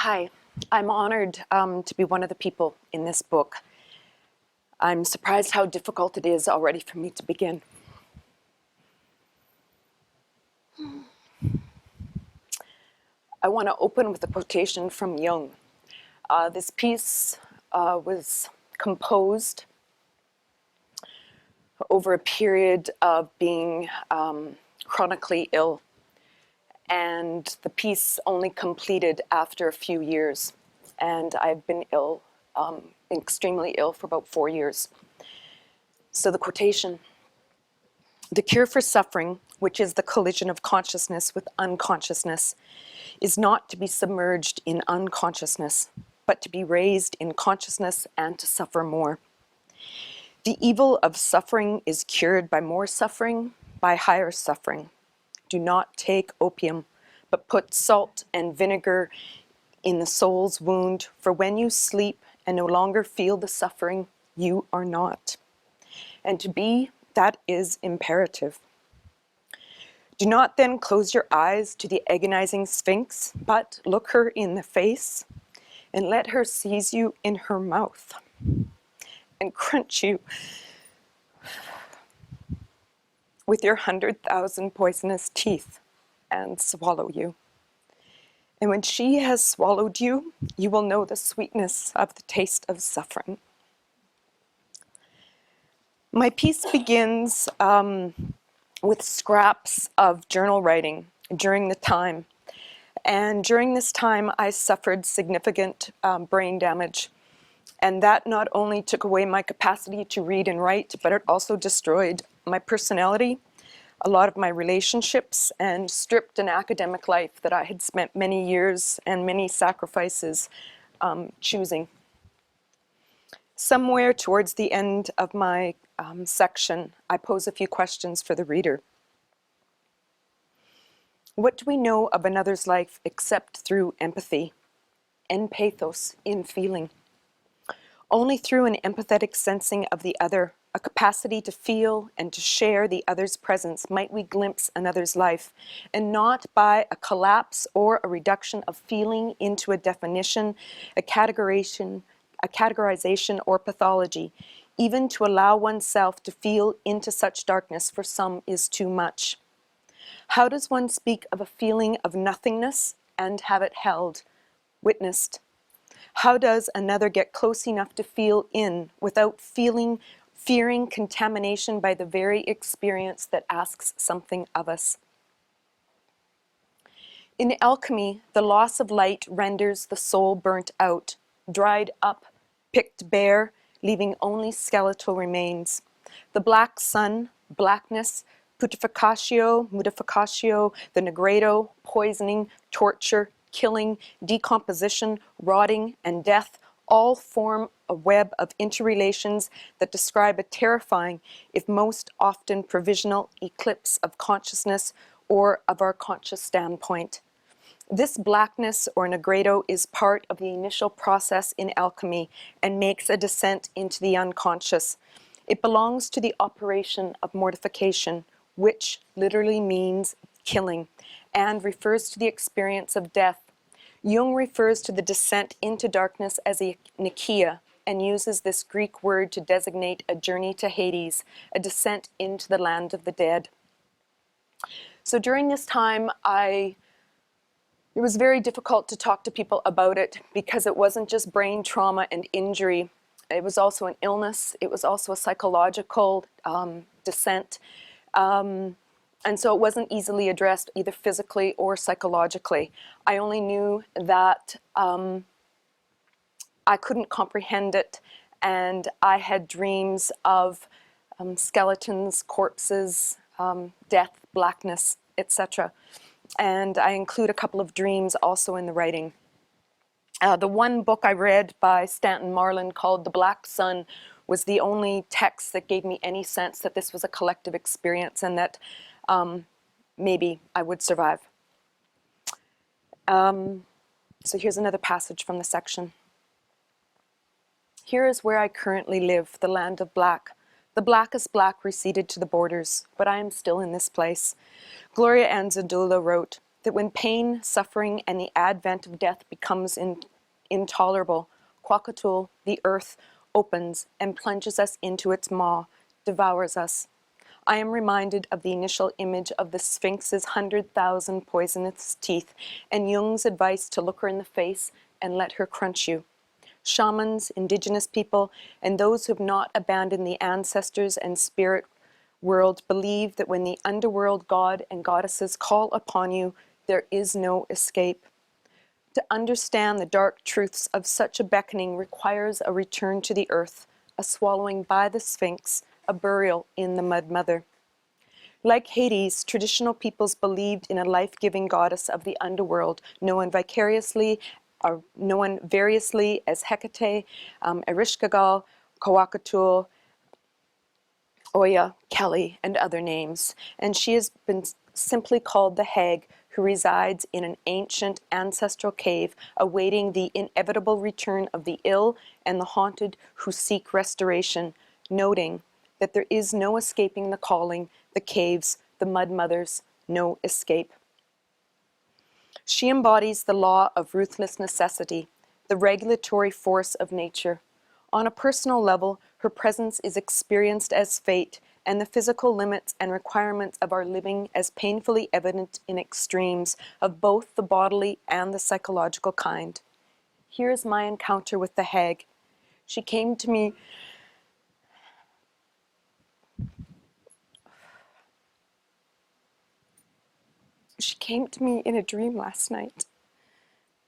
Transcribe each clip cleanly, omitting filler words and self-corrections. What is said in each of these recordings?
Hi, I'm honored to be one of the people in this book. I'm surprised how difficult it is already for me to begin. I want to open with a quotation from Jung. This piece was composed over a period of being chronically ill, and the piece only completed after a few years. And I've been ill, extremely ill, for about 4 years. So the quotation: "The cure for suffering, which is the collision of consciousness with unconsciousness, is not to be submerged in unconsciousness, but to be raised in consciousness and to suffer more. The evil of suffering is cured by more suffering, by higher suffering. Do not take opium, but put salt and vinegar in the soul's wound, for when you sleep and no longer feel the suffering, you are not. And to be, that is imperative. Do not then close your eyes to the agonizing sphinx, but look her in the face and let her seize you in her mouth and crunch you with your 100,000 poisonous teeth and swallow you. And when she has swallowed you, you will know the sweetness of the taste of suffering." My piece begins with scraps of journal writing during the time. And during this time, I suffered significant brain damage. And that not only took away my capacity to read and write, but it also destroyed my personality, a lot of my relationships, and stripped an academic life that I had spent many years and many sacrifices choosing. Somewhere towards the end of my section, I pose a few questions for the reader. What do we know of another's life except through empathy, en pathos, in feeling? Only through an empathetic sensing of the other, a capacity to feel and to share the other's presence, might we glimpse another's life, and not by a collapse or a reduction of feeling into a definition, a categorization or pathology. Even to allow oneself to feel into such darkness for some is too much. How does one speak of a feeling of nothingness and have it held, witnessed? How does another get close enough to feel in without fearing contamination by the very experience that asks something of us? In alchemy, the loss of light renders the soul burnt out, dried up, picked bare, leaving only skeletal remains. The black sun, blackness, putrefaction, modificatio, the negredo, poisoning, torture, killing, decomposition, rotting, and death all form a web of interrelations that describe a terrifying, if most often provisional, eclipse of consciousness or of our conscious standpoint. This blackness or negredo is part of the initial process in alchemy and makes a descent into the unconscious. It belongs to the operation of mortification, which literally means killing, and refers to the experience of death. Jung refers to the descent into darkness as a nikia, and uses this Greek word to designate a journey to Hades, a descent into the land of the dead. So during this time, it was very difficult to talk to people about it because it wasn't just brain trauma and injury. It was also an illness. It was also a psychological descent. And so it wasn't easily addressed either physically or psychologically. I only knew that I couldn't comprehend it, and I had dreams of skeletons, corpses, death, blackness, etc. And I include a couple of dreams also in the writing. The one book I read by Stanton Marlin called The Black Sun was the only text that gave me any sense that this was a collective experience and that maybe I would survive. So here's another passage from the section. "Here is where I currently live, the land of black. The blackest black receded to the borders, but I am still in this place." Gloria Anzaldúa wrote, that when pain, suffering, and the advent of death becomes intolerable, Kwakatul, the earth, opens and plunges us into its maw, devours us. I am reminded of the initial image of the Sphinx's 100,000 poisonous teeth and Jung's advice to look her in the face and let her crunch you. Shamans, indigenous people, and those who have not abandoned the ancestors and spirit world believe that when the underworld god and goddesses call upon you, there is no escape. To understand the dark truths of such a beckoning requires a return to the earth, a swallowing by the Sphinx, a burial in the Mud Mother. Like Hades, traditional peoples believed in a life-giving goddess of the underworld, known variously as Hecate, Erishkigal, Kwakatul, Oya, Kelly, and other names, and she has been simply called the hag who resides in an ancient ancestral cave awaiting the inevitable return of the ill and the haunted who seek restoration, noting that there is no escaping the calling, the caves, the mud mothers, no escape. She embodies the law of ruthless necessity, the regulatory force of nature. On a personal level, her presence is experienced as fate, and the physical limits and requirements of our living as painfully evident in extremes of both the bodily and the psychological kind. Here's my encounter with the hag. She came to me in a dream last night.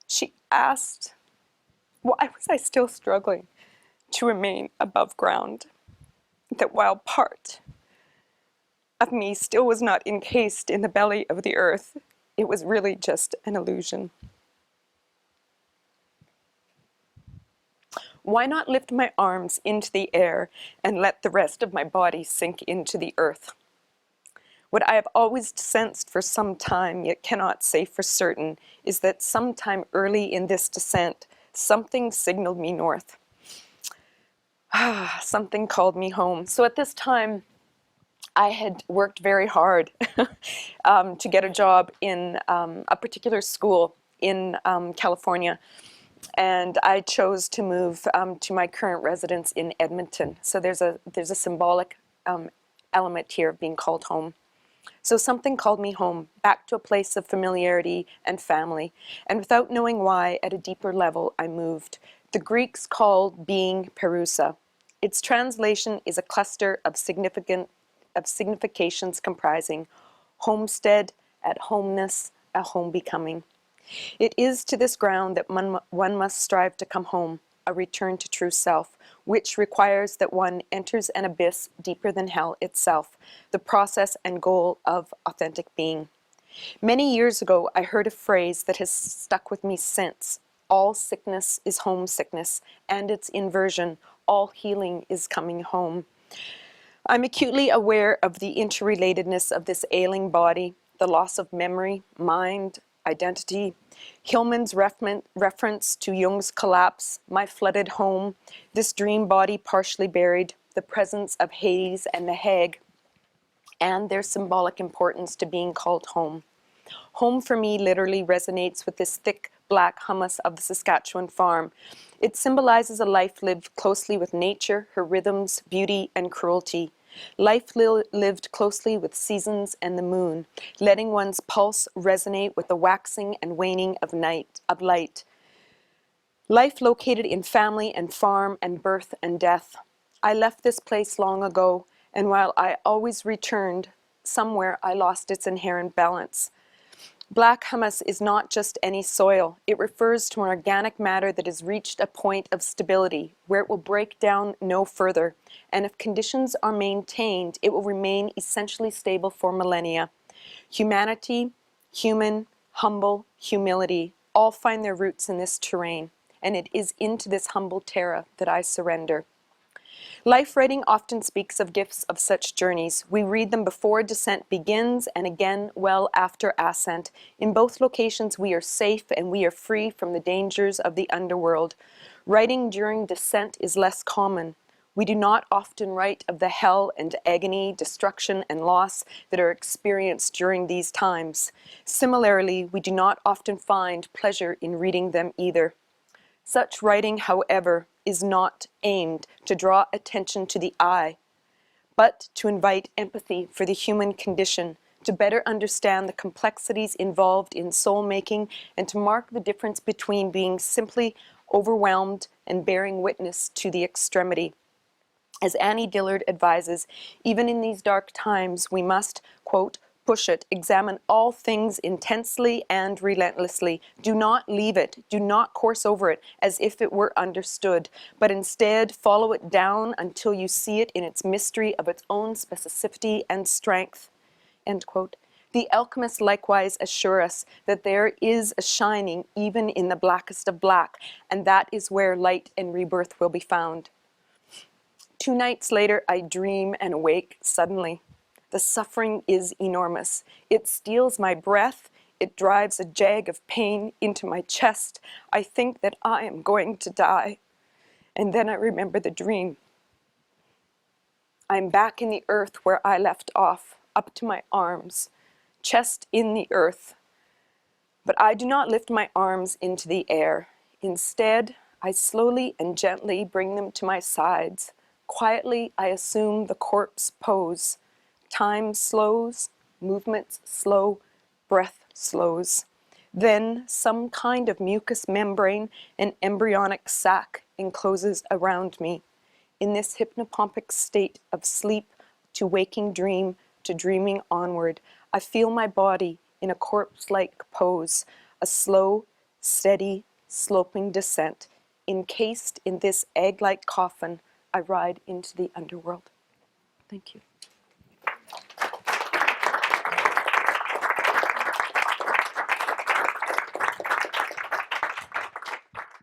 She asked, why was I still struggling to remain above ground? That while part of me still was not encased in the belly of the earth, it was really just an illusion. Why not lift my arms into the air and let the rest of my body sink into the earth? What I have always sensed for some time, yet cannot say for certain, is that sometime early in this descent, something signaled me north. Something called me home. So at this time, I had worked very hard to get a job in a particular school in California. And I chose to move to my current residence in Edmonton. So there's a symbolic element here of being called home. So something called me home, back to a place of familiarity and family. And without knowing why, at a deeper level, I moved. The Greeks called being Perusa. Its translation is a cluster of significations comprising homestead, at homeness, a home becoming. It is to this ground that one must strive to come home, a return to true self, which requires that one enters an abyss deeper than hell itself, the process and goal of authentic being. Many years ago, I heard a phrase that has stuck with me since. All sickness is homesickness, and its inversion, all healing is coming home. I'm acutely aware of the interrelatedness of this ailing body, the loss of memory, mind, identity, Hillman's reference to Jung's collapse, my flooded home, this dream body partially buried, the presence of Hades and the hag, and their symbolic importance to being called home. Home for me literally resonates with this thick black hummus of the Saskatchewan farm. It symbolizes a life lived closely with nature, her rhythms, beauty, and cruelty. Life lived closely with seasons and the moon, letting one's pulse resonate with the waxing and waning of light. Life located in family and farm and birth and death. I left this place long ago, and while I always returned, somewhere I lost its inherent balance. Black humus is not just any soil. It refers to an organic matter that has reached a point of stability where it will break down no further, and if conditions are maintained, it will remain essentially stable for millennia. Humanity, human, humble, humility, all find their roots in this terrain, and it is into this humble terra that I surrender. Life writing often speaks of gifts of such journeys. We read them before descent begins and again well after ascent. In both locations we are safe and we are free from the dangers of the underworld. Writing during descent is less common. We do not often write of the hell and agony, destruction and loss that are experienced during these times. Similarly, we do not often find pleasure in reading them either. Such writing, however, is not aimed to draw attention to the I, but to invite empathy for the human condition, to better understand the complexities involved in soul-making, and to mark the difference between being simply overwhelmed and bearing witness to the extremity. As Annie Dillard advises, even in these dark times, we must, quote, push it, examine all things intensely and relentlessly. Do not leave it, do not course over it as if it were understood, but instead follow it down until you see it in its mystery of its own specificity and strength, end quote. The alchemists likewise assure us that there is a shining even in the blackest of black, and that is where light and rebirth will be found. 2 nights later, I dream and awake suddenly. The suffering is enormous. It steals my breath. It drives a jag of pain into my chest. I think that I am going to die. And then I remember the dream. I'm back in the earth where I left off, up to my arms, chest in the earth. But I do not lift my arms into the air. Instead, I slowly and gently bring them to my sides. Quietly, I assume the corpse pose. Time slows, movements slow, breath slows. Then some kind of mucous membrane, an embryonic sac, encloses around me. In this hypnopompic state of sleep to waking dream to dreaming onward, I feel my body in a corpse-like pose, a slow, steady, sloping descent. Encased in this egg-like coffin, I ride into the underworld. Thank you.